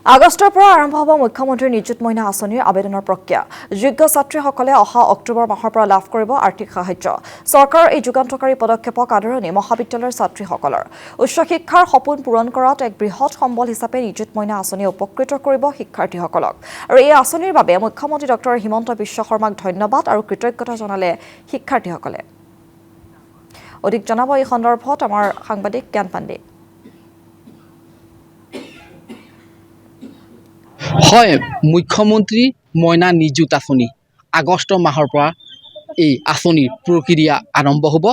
আগষ্টৰ পৰা আৰম্ভ হ'ব মুখ্যমন্ত্ৰী নিযুত মইনা আঁচনিৰ আবেদনৰ প্ৰক্ৰিয়া। যোগ্য ছাত্ৰীসকলে অহা অক্টোবৰ মাহৰ পৰা লাভ কৰিব আৰ্থিক সাহায্য। চৰকাৰৰ এই যুগান্তকাৰী পদক্ষেপক আদৰণি মহাবিদ্যালয়ৰ ছাত্ৰীসকলৰ। উচ্চ শিক্ষাৰ সপোন পূৰণ কৰাত এক বৃহৎ সম্বল হিচাপে নিযুত মইনা আঁচনিয়ে উপকৃত কৰিব শিক্ষাৰ্থীসকলক। আৰু এই আঁচনিৰ বাবে মুখ্যমন্ত্ৰী ডক্টৰ হিমন্ত বিশ্ব শৰ্মাক ধন্যবাদ আৰু কৃতজ্ঞতা জনালে শিক্ষাৰ্থীসকলে। অধিক জনাব এই সন্দৰ্ভত আমাৰ সাংবাদিক জ্ঞান পাণ্ডে। হয়, মুখ্যমন্ত্ৰী মইনা নিযুত আঁচনি আগষ্ট মাহৰ পৰা এই আঁচনিৰ প্ৰক্ৰিয়া আৰম্ভ হ'ব।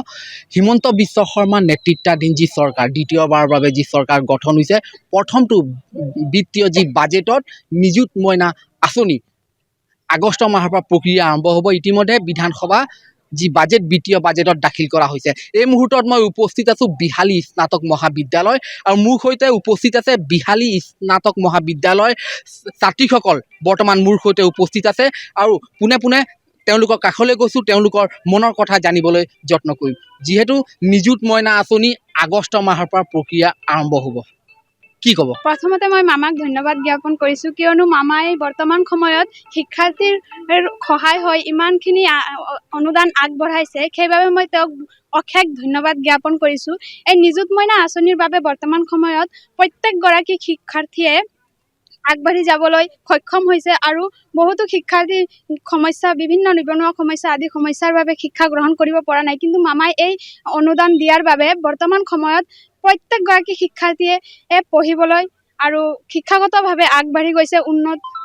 হিমন্ত বিশ্ব শৰ্মাৰ নেতৃত্বাধীন যি চৰকাৰ, দ্বিতীয়বাৰৰ বাবে যি চৰকাৰ গঠন হৈছে, প্ৰথমটো বিত্তীয় যি বাজেটত নিযুত মইনা আঁচনি আগষ্ট মাহৰ পৰা প্ৰক্ৰিয়া আৰম্ভ হ'ব। ইতিমধ্যে বিধানসভা যি বাজেট বিত্তীয় বাজেটত দাখিল কৰা হৈছে। এই মুহূৰ্তত মই উপস্থিত আছোঁ বিহালী স্নাতক মহাবিদ্যালয়, আৰু মোৰ সৈতে উপস্থিত আছে বিহালী স্নাতক মহাবিদ্যালয়ৰ ছাত্ৰীসকল বৰ্তমান মোৰ সৈতে উপস্থিত আছে, আৰু পোনে পোনে তেওঁলোকৰ কাষলৈ গৈছোঁ, তেওঁলোকৰ মনৰ কথা জানিবলৈ যত্ন কৰিম। যিহেতু নিযুত মইনা আঁচনি আগষ্ট মাহৰ পৰা প্ৰক্ৰিয়া আৰম্ভ হ'ব, কি ক'ব? প্ৰথমতে মই মামাক ধন্যবাদ জ্ঞাপন কৰিছোঁ, কিয়নো মামাই বৰ্তমান সময়ত শিক্ষাৰ্থীৰ সহায় হৈ ইমানখিনি অনুদান আগবঢ়াইছে। সেইবাবে মই তেওঁক অশেষ ধন্যবাদ জ্ঞাপন কৰিছোঁ। এই নিযুত মইনা আঁচনিৰ বাবে বৰ্তমান সময়ত প্ৰত্যেকগৰাকী শিক্ষাৰ্থীয়ে আগবাঢ়ি যাবলৈ সক্ষম হৈছে, আৰু বহুতো শিক্ষাৰ্থীৰ সমস্যা, বিভিন্ন নিবনুৱা সমস্যা আদি সমস্যাৰ বাবে শিক্ষা গ্ৰহণ কৰিব পৰা নাই। কিন্তু মামাই এই অনুদান দিয়াৰ বাবে বৰ্তমান সময়ত প্ৰত্যেকগৰাকী শিক্ষাৰ্থীয়ে পঢ়িবলৈ আৰু শিক্ষাগতভাৱে আগবাঢ়ি গৈছে,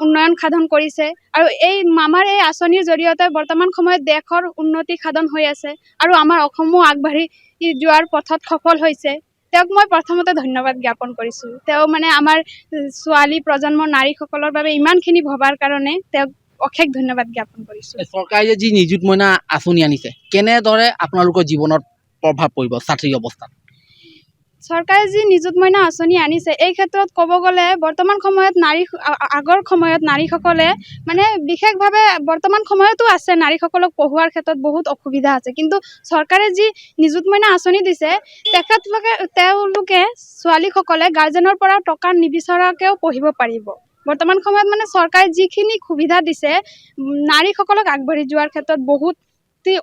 উন্নয়ন সাধন কৰিছে। আৰু এই মামাৰ এই আঁচনিৰ জৰিয়তে বৰ্তমান সময়ত দেশৰ উন্নতি সাধন হৈ আছে, আৰু আমাৰ অসমো আগবাঢ়ি যোৱাৰ পথত সফল হৈছে। তেওঁক মই প্ৰথমতে ধন্যবাদ জ্ঞাপন কৰিছোঁ। তেওঁ মানে আমাৰ ছোৱালী প্ৰজন্মৰ নাৰীসকলৰ বাবে ইমানখিনি ভবাৰ কাৰণে তেওঁক অশেষ ধন্যবাদ জ্ঞাপন কৰিছোঁ। চৰকাৰে যি নিযুত মইনা আঁচনি আনিছে, কেনেদৰে আপোনালোকৰ জীৱনত প্ৰভাৱ পৰিব ছাত্ৰী অৱস্থাত? চৰকাৰে যি নিযুত মইনা আঁচনি আনিছে, এই ক্ষেত্ৰত ক'ব গ'লে বৰ্তমান সময়ত আগৰ সময়ত নাৰীসকলে মানে বিশেষভাৱে বৰ্তমান সময়তো আছে, নাৰীসকলক পঢ়োৱাৰ ক্ষেত্ৰত বহুত অসুবিধা আছে। কিন্তু চৰকাৰে যি নিযুত মইনা আঁচনি দিছে, তেওঁলোকে ছোৱালীসকলে গাৰ্জেনৰ পৰা টকা নিবিচৰাকৈও পঢ়িব পাৰিব। বৰ্তমান সময়ত মানে চৰকাৰে যিখিনি সুবিধা দিছে, নাৰীসকলক আগবাঢ়ি যোৱাৰ ক্ষেত্ৰত বহুত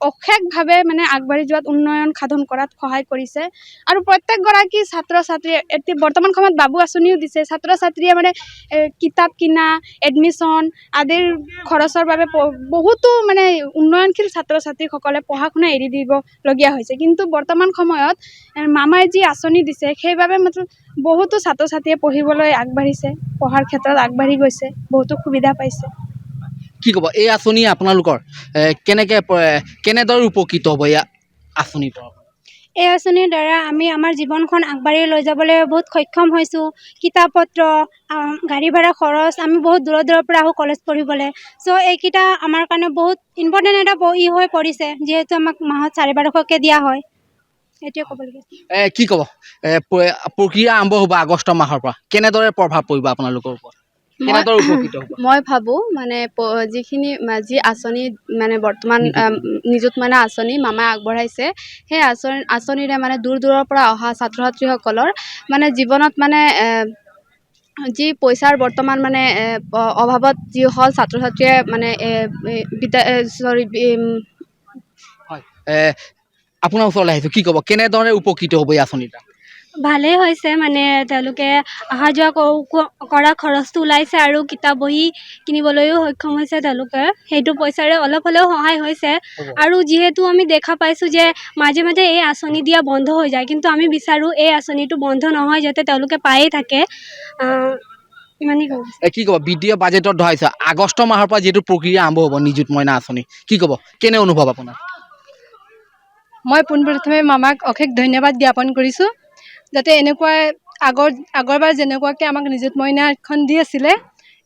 অশেষভাৱে মানে আগবাঢ়ি যোৱাত, উন্নয়ন সাধন কৰাত সহায় কৰিছে। আৰু প্ৰত্যেকগৰাকী ছাত্ৰ ছাত্ৰীয়ে বৰ্তমান সময়ত বাবু আঁচনিও দিছে। ছাত্ৰ ছাত্ৰীয়ে মানে কিতাপ কিনা, এডমিশ্যন আদিৰ খৰচৰ বাবে বহুতো মানে উন্নয়নশীল ছাত্ৰ ছাত্ৰীসকলে পঢ়া শুনা এৰি দিবলগীয়া হৈছে। কিন্তু বৰ্তমান সময়ত মামাই যি আঁচনি দিছে, সেইবাবে বহুতো ছাত্ৰ ছাত্ৰীয়ে পঢ়িবলৈ আগবাঢ়িছে, পঢ়াৰ ক্ষেত্ৰত আগবাঢ়ি গৈছে, বহুতো সুবিধা পাইছে। কি ক'ব, এই আঁচনি আপোনালোকৰ কেনেদৰে উপকৃত হ'ব এই আঁচনিৰ পৰা? এই আঁচনিৰ দ্বাৰা আমি আমাৰ জীৱনখন আগবাঢ়ি লৈ যাবলৈ বহুত সক্ষম হৈছোঁ। কিতাপ পত্ৰ, গাড়ী ভাড়া খৰচ, আমি বহুত দূৰৰ পৰা আহোঁ কলেজ পঢ়িবলৈ। চ' এইকেইটা আমাৰ কাৰণে বহুত ইম্পৰ্টেণ্ট এটা হৈ পৰিছে, যিহেতু আমাক মাহত 1250কৈ দিয়া হয়। এইটোৱে ক'বলগীয়া। কি ক'ব, প্ৰক্ৰিয়া আৰম্ভ হ'ব আগষ্ট মাহৰ পৰা, কেনেদৰে প্ৰভাৱ পৰিব আপোনালোকৰ ওপৰত? মই ভাবোঁ মানে যি আঁচনি মানে বৰ্তমান নিযুত মইনা আঁচনি মামাই আগবঢ়াইছে, সেই আঁচনিৰে মানে দূৰৰ পৰা অহা ছাত্ৰ ছাত্ৰীসকলৰ মানে জীৱনত মানে যি পইচাৰ বৰ্তমান মানে অভাৱত যি হ'ল ছাত্ৰ ছাত্ৰীয়ে মানে আপোনাৰ ওচৰলৈ আহিছোঁ, কি ক'ব, কেনেদৰে উপকৃত হ'ব এই আঁচনিৰ পৰা? ভালেই হৈছে, মানে তেওঁলোকে অহা যোৱা কৰা খৰচটো ওলাইছে, আৰু কিতাপ বহি কিনিবলৈও সক্ষম হৈছে তেওঁলোকে। সেইটো পইচাৰে অলপ হ'লেও সহায় হৈছে। আৰু যিহেতু আমি দেখা পাইছোঁ যে মাজে মাজে এই আঁচনি দিয়া বন্ধ হৈ যায়, কিন্তু আমি বিচাৰোঁ এই আঁচনিটো বন্ধ নহয়, যাতে তেওঁলোকে পায়েই থাকে। ইমানেই ক'ব। কি ক'ব, বিত্তীয় বাজেটত ধৰাইছে আগষ্ট মাহৰ পৰা যিহেতু প্ৰক্ৰিয়া আৰম্ভ হ'ব নিযুত মইনা আঁচনি, কি ক'ব, কেনে অনুভৱ আপোনাৰ? মই পোনপ্ৰথমে মামাক অশেষ ধন্যবাদ জ্ঞাপন কৰিছোঁ, যাতে এনেকুৱা আগৰবাৰ যেনেকুৱাকৈ আমাক নিযুত মইনাখন দি আছিলে,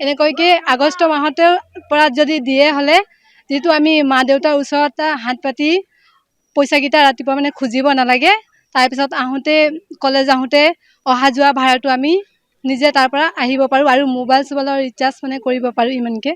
এনেকুৱাকৈ আগষ্ট মাহতে পৰা যদি দিয়ে হ'লে, যিহেতু আমি মা দেউতাৰ ওচৰত হাত পাতি পইচাকেইটা ৰাতিপুৱা মানে খুজিব নালাগে, তাৰপিছত কলেজ আহোঁতে অহা যোৱা ভাড়াটো আমি নিজে তাৰ পৰা আহিব পাৰোঁ, আৰু মোবাইলৰ ৰিচাৰ্জ মানে কৰিব পাৰোঁ ইমানকৈ।